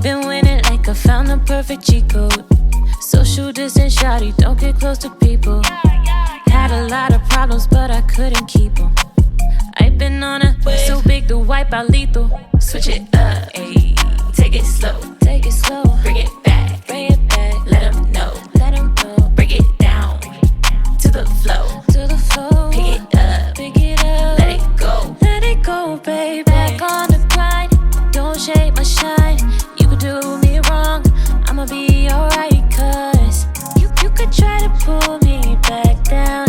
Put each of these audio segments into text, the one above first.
I've been winning like I found the perfect cheat code. Social distance, shawty, don't get close to people. Had a lot of problems, but I couldn't keep them. I've been on a wave so big to wipe out lethal. Switch it up, ayy. Take it slow, take it slow. Bring it back, bring it back. Let 'em know, let 'em know. Bring it down to the flow, to the flow. Pick it up, pick it up. Let it go, baby. Back on the grind, don't shake my shine. You could do me wrong, I'ma be alright. Cause you could try to pull me back down,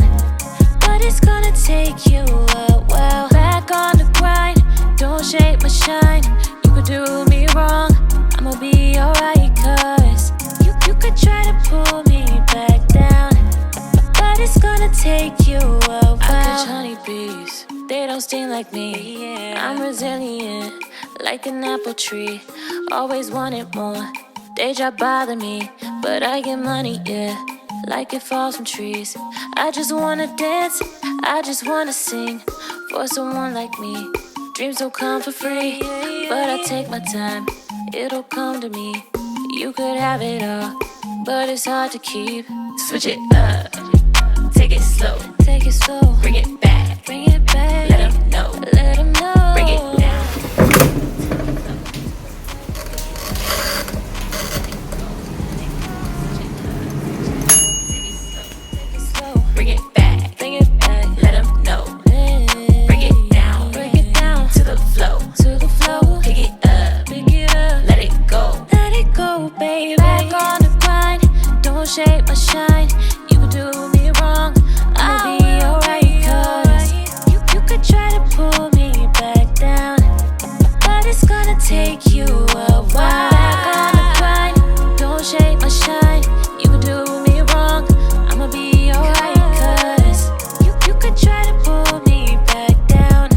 but it's gonna take you a while. Back on the grind, don't shake my shine. You could do me wrong, I'ma be alright. Cause you could try to pull me back down, but it's gonna take you a while. I catch honeybees, they don't sting like me. Yeah. I'm resilient, like an apple tree. Always wanted more, they try bother me, but I get money, yeah, like it falls from trees. I just wanna dance, I just wanna sing for someone like me. Dreams don't come for free, but I take my time, it'll come to me. You could have it all, but it's hard to keep. Switch it up, take it slow, take it slow. Bring it back, bring it back. Let 'em know, let 'em know. Bring it down. Bring it back, bring it back. Let 'em know. Bring it down to the flow, to the flow. Pick it up, let it go, baby. Back on the grind, don't shake my shine. You could do me wrong, I'ma be alright. Cause you could try to pull me back down, but it's gonna take you a while. Back on the grind, don't shake my shine. You could do me wrong, I'ma be alright. Cause you could try to pull me back down,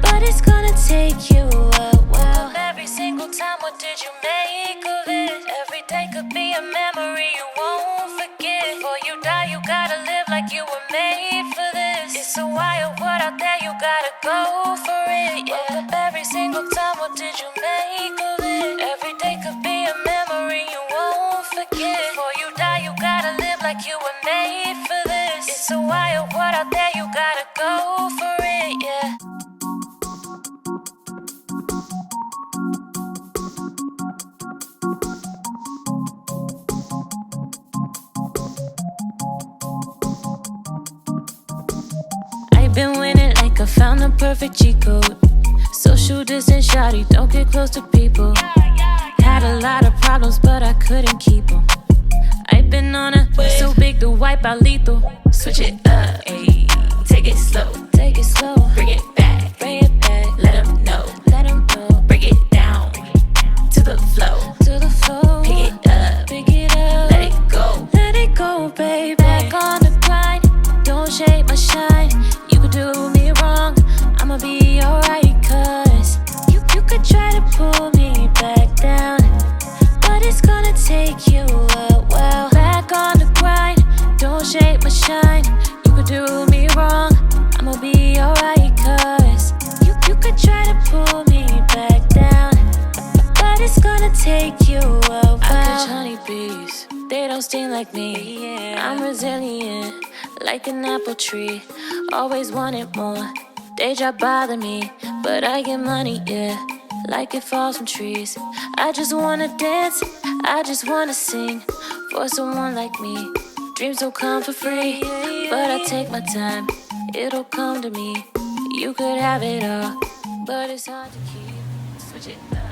but it's gonna take you a while. Every single time, what did you make of it? Every day could be a memory you won't forget. Before you die, you gotta live like you were made for this. It's a wild world out there, you gotta go for it, yeah. Woke up every single time, what did you make of it? Every day could be a memory you won't forget. Before you die, you gotta live like you were made for this. It's a wild world out there, you gotta go for it, yeah. I've been winning like I found the perfect cheat code. Social distance, shawty, don't get close to people. Had a lot of problems, but I couldn't keep them. I've been on a wave so big to wipe out lethal. Switch it up, ayy. Take it slow, take it slow. Bring it back, bring it back. Let 'em know, let 'em know. Bring it down to the flow, to the flow. Pick it up, let it go, baby. Back on the grind, don't shake my shine. You could do me wrong, I'ma be alright. Cause you could try to pull me back down, but it's gonna take you a while. Back on the grind, don't shake my shine. You could do me wrong, I'ma be alright. Cause you could try to pull me back down, but it's gonna take you a while. I catch honeybees, they don't sting like me. Yeah. I'm resilient, like an apple tree. Always wanted more, they try bother me, but I get money, yeah, like it falls from trees. I just wanna dance, I just wanna sing for someone like me. Dreams don't come for free, but I take my time, it'll come to me. You could have it all, but it's hard to keep. Switch it up.